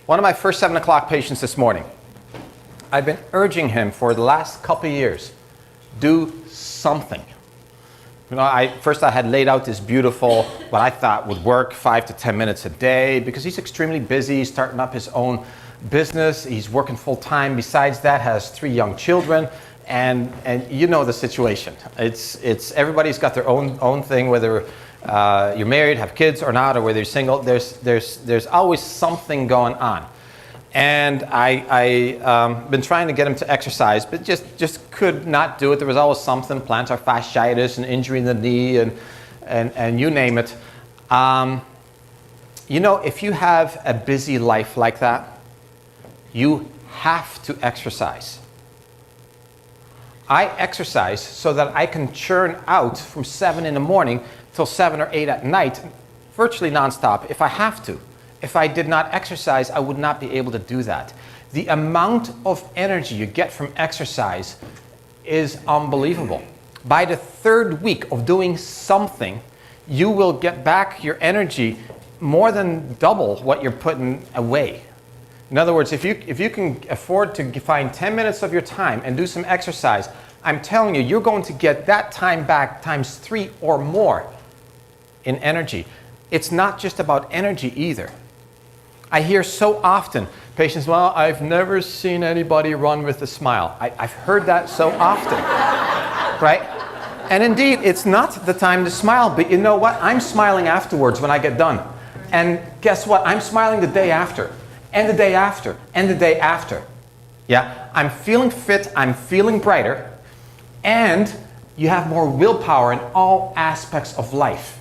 One of my first 7 o'clock patients this morning, I've been urging him for the last couple of years, do something. You know, first I had laid out this beautiful, what I thought would work, 5 to 10 minutes a day, because he's extremely busy, he's starting up his own business, he's working full time. Besides that, has 3 young children, and you know the situation. It's everybody's got their own thing, whether you're married, have kids or not, or whether you're single. There's always something going on. And I been trying to get him to exercise, but just could not do it. There was always something, plantar fasciitis, an injury in the knee, and you name it. You know, if you have a busy life like that, you have to exercise. I exercise so that I can churn out from 7 in the morning till 7 or 8 at night, virtually nonstop, if I have to. If I did not exercise, I would not be able to do that. The amount of energy you get from exercise is unbelievable. By the 3rd week of doing something, you will get back your energy more than double what you're putting away. In other words, if you can afford to find 10 minutes of your time and do some exercise, I'm telling you, you're going to get that time back times 3 or more in energy. It's not just about energy either. I hear so often patients, well, I've never seen anybody run with a smile. I've heard that so often, right? And indeed, it's not the time to smile, but you know what? I'm smiling afterwards when I get done. And guess what? I'm smiling the day after, and the day after, and the day after. Yeah, I'm feeling fit, I'm feeling brighter, and you have more willpower in all aspects of life.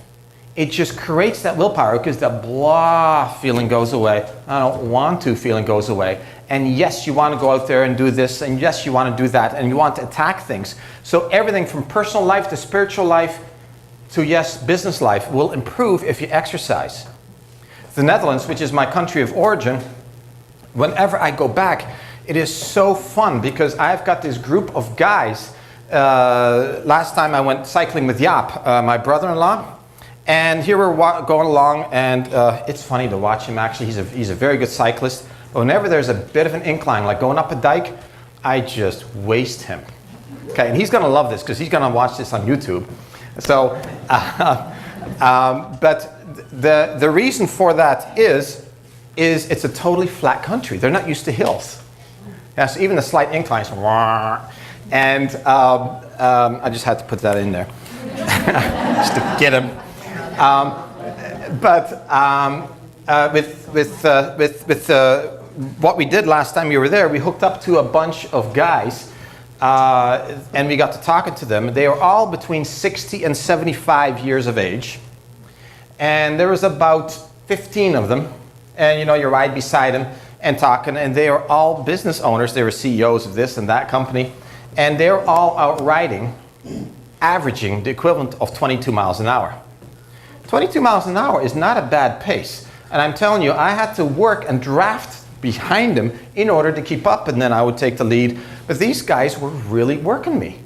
It just creates that willpower because the blah feeling goes away. I don't want to feeling goes away. And yes, you want to go out there and do this, and yes, you want to do that, and you want to attack things. So everything from personal life to spiritual life to, yes, business life will improve if you exercise. The Netherlands, which is my country of origin, whenever I go back, it is so fun because I've got this group of guys. Last time I went cycling with Jaap, my brother-in-law. And here we're going along, and it's funny to watch him actually. He's a very good cyclist. But whenever there's a bit of an incline, like going up a dike, I just waste him. Okay, and he's going to love this because he's going to watch this on YouTube. So, but the reason for that is it's a totally flat country. They're not used to hills. Yeah, so even the slight inclines, and I just had to put that in there just to get him. With what we did last time you were there, we hooked up to a bunch of guys, and we got to talking to them. They were all between 60 and 75 years of age, and there was about 15 of them. And you know, you ride beside them and talking, and they are all business owners. They were CEOs of this and that company, and they're all out riding, averaging the equivalent of 22 miles an hour. 22 miles an hour is not a bad pace. And I'm telling you, I had to work and draft behind them in order to keep up, and then I would take the lead. But these guys were really working me.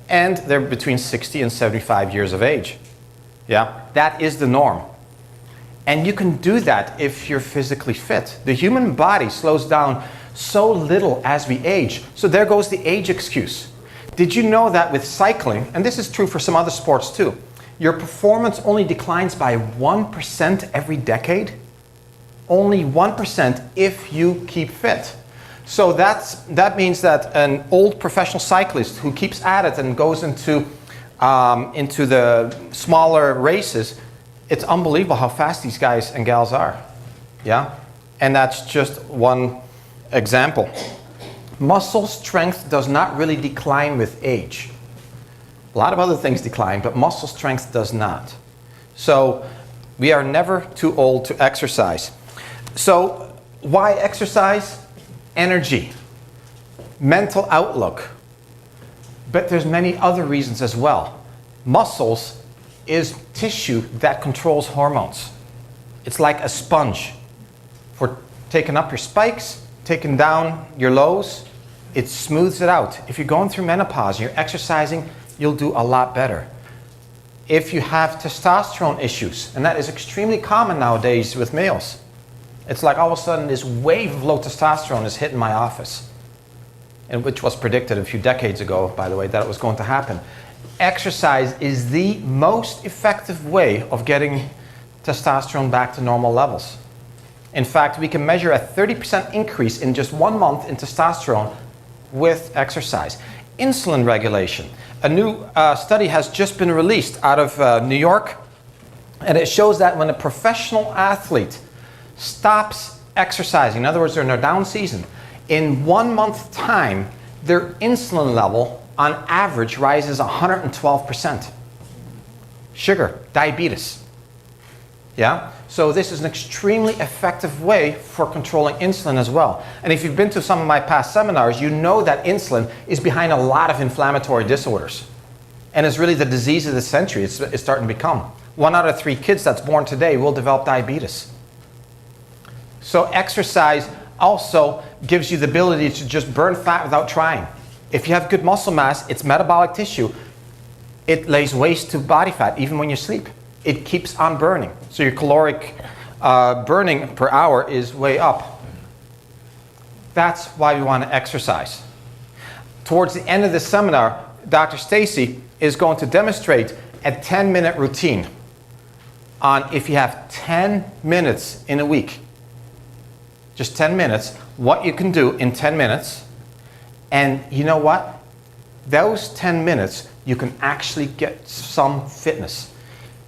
And they're between 60 and 75 years of age. Yeah, that is the norm. And you can do that if you're physically fit. The human body slows down so little as we age. So there goes the age excuse. Did you know that with cycling, and this is true for some other sports too, your performance only declines by 1% every decade? Only 1% if you keep fit. So that means that an old professional cyclist who keeps at it and goes into the smaller races, it's unbelievable how fast these guys and gals are. Yeah? And that's just one example. Muscle strength does not really decline with age. A lot of other things decline, but muscle strength does not. So we are never too old to exercise. So why exercise? Energy, mental outlook. But there's many other reasons as well. Muscles is tissue that controls hormones. It's like a sponge for taking up your spikes, taking down your lows. It smooths it out. If you're going through menopause and you're exercising, you'll do a lot better. If you have testosterone issues, and that is extremely common nowadays with males, It's like all of a sudden this wave of low testosterone is hitting my office, and which was predicted a few decades ago, by the way, that it was going to happen. Exercise is the most effective way of getting testosterone back to normal levels. In fact, we can measure a 30% increase in just 1 month in testosterone with exercise. Insulin regulation. A new study has just been released out of New York, and it shows that when a professional athlete stops exercising, in other words, they're in their down season, in 1 month time, their insulin level on average rises 112%. Sugar, diabetes. Yeah? So this is an extremely effective way for controlling insulin as well. And if you've been to some of my past seminars, you know that insulin is behind a lot of inflammatory disorders. And it's really the disease of the century it's starting to become. 1 out of 3 kids that's born today will develop diabetes. So exercise also gives you the ability to just burn fat without trying. If you have good muscle mass, it's metabolic tissue. It lays waste to body fat even when you sleep. It keeps on burning. So your caloric burning per hour is way up. That's why we want to exercise. Towards the end of the seminar, Dr. Stacey is going to demonstrate a 10-minute routine on if you have 10 minutes in a week. Just 10 minutes, what you can do in 10 minutes. And you know what? Those 10 minutes, you can actually get some fitness.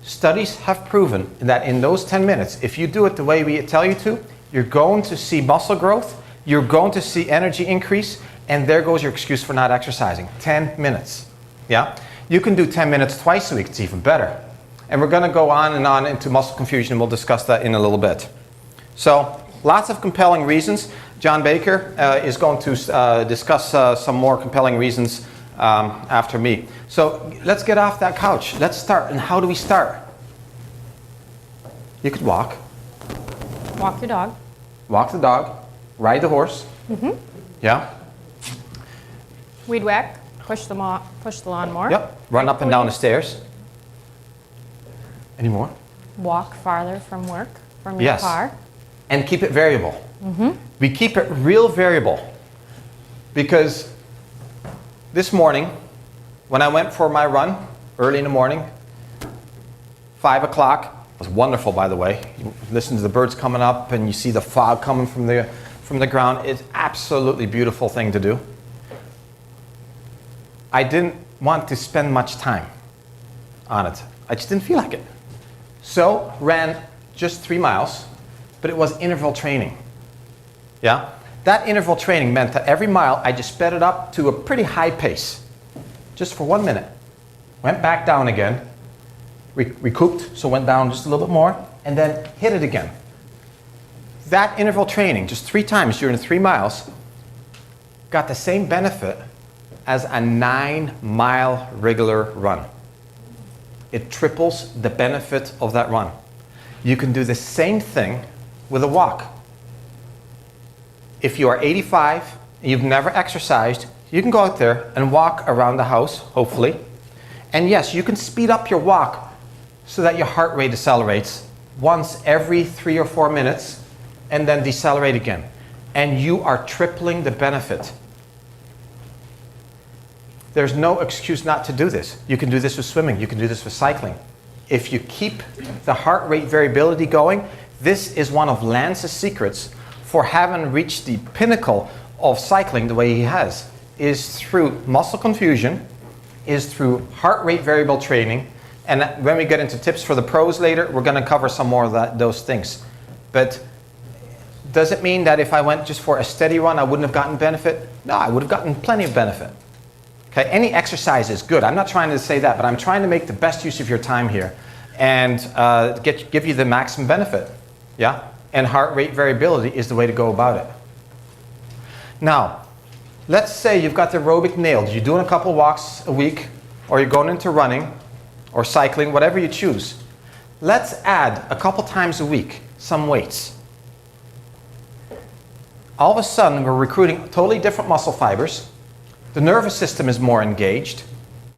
Studies have proven that in those 10 minutes, if you do it the way we tell you to, you're going to see muscle growth, you're going to see energy increase, and there goes your excuse for not exercising. 10 minutes. Yeah? You can do 10 minutes twice a week, it's even better. And we're going to go on and on into muscle confusion, and we'll discuss that in a little bit. So, lots of compelling reasons. John Baker is going to discuss some more compelling reasons after me. So let's get off that couch. Let's start. And how do we start? You could walk. Walk your dog. Walk the dog. Ride the horse. Mm-hmm. Yeah? Weed whack. Push the lawnmower. Yep. Run up and down the stairs. Any more? Walk farther from work, from your car. And keep it variable. Mm-hmm. We keep it real variable because this morning, when I went for my run early in the morning, 5 o'clock, it was wonderful, by the way. You listen to the birds coming up and you see the fog coming from the ground. It's absolutely beautiful thing to do. I didn't want to spend much time on it. I just didn't feel like it. So ran just 3 miles, but it was interval training. Yeah? That interval training meant that every mile I just sped it up to a pretty high pace, just for 1 minute. Went back down again, recouped, so went down just a little bit more, and then hit it again. That interval training, just 3 times during the 3 miles, got the same benefit as a 9-mile regular run. It triples the benefit of that run. You can do the same thing with a walk. If you are 85 and you've never exercised, you can go out there and walk around the house, hopefully. And yes, you can speed up your walk so that your heart rate decelerates once every 3 or 4 minutes and then decelerate again. And you are tripling the benefit. There's no excuse not to do this. You can do this with swimming. You can do this with cycling. If you keep the heart rate variability going, this is one of Lance's secrets for having reached the pinnacle of cycling the way he has, is through muscle confusion, is through heart rate variable training, and when we get into tips for the pros later, we're going to cover some more of those things. But does it mean that if I went just for a steady run, I wouldn't have gotten benefit? No, I would have gotten plenty of benefit. Okay, any exercise is good. I'm not trying to say that, but I'm trying to make the best use of your time here and give you the maximum benefit. Yeah? And heart rate variability is the way to go about it. Now, let's say you've got the aerobic nailed. You're doing a couple walks a week, or you're going into running, or cycling, whatever you choose. Let's add a couple times a week some weights. All of a sudden, we're recruiting totally different muscle fibers. The nervous system is more engaged.